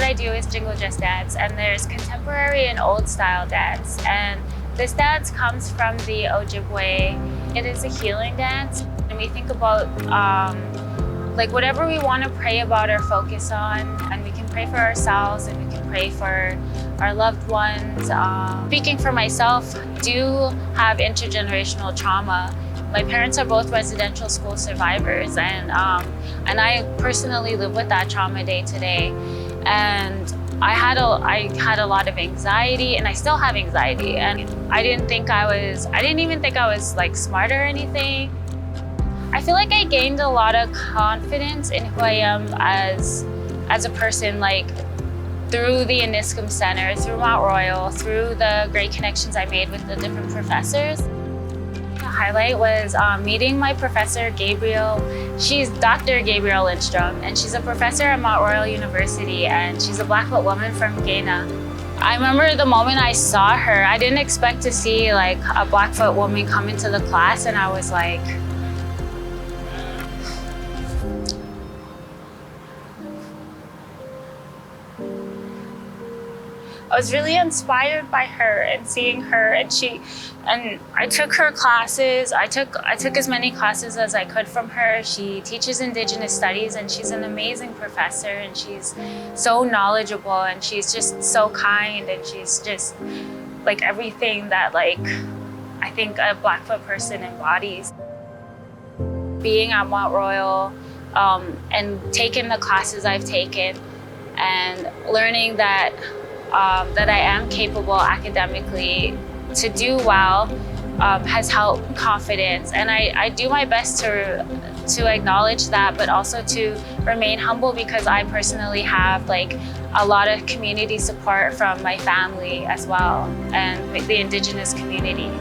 I do is jingle dress dance, and there's contemporary and old style dance. And this dance comes from the Ojibwe. It is a healing dance, and we think about like whatever we want to pray about or focus on, and we can pray for ourselves and we can pray for our loved ones. Speaking for myself, I do have intergenerational trauma. My parents are both residential school survivors, and I personally live with that trauma day to day. And I had a lot of anxiety, and I still have anxiety. And I didn't even think I was like smart or anything. I feel like I gained a lot of confidence in who I am as a person, like through the Aniskum Center, through Mount Royal, through the great connections I made with the different professors. The highlight was meeting my professor, Gabriel. She's Dr. Gabriel Lindstrom, and she's a professor at Mount Royal University, and she's a Blackfoot woman from Ghana. I remember the moment I saw her, I didn't expect to see like a Blackfoot woman come into the class, and I was like, I was really inspired by her and seeing her, and I took her classes. I took as many classes as I could from her. She teaches Indigenous studies, and she's an amazing professor, and she's so knowledgeable, and she's just so kind, and she's just like everything that like I think a Blackfoot person embodies. Being at Mount Royal and taking the classes I've taken and learning that I am capable academically to do well has helped confidence. And I do my best to acknowledge that, but also to remain humble, because I personally have like a lot of community support from my family as well, and the Indigenous community.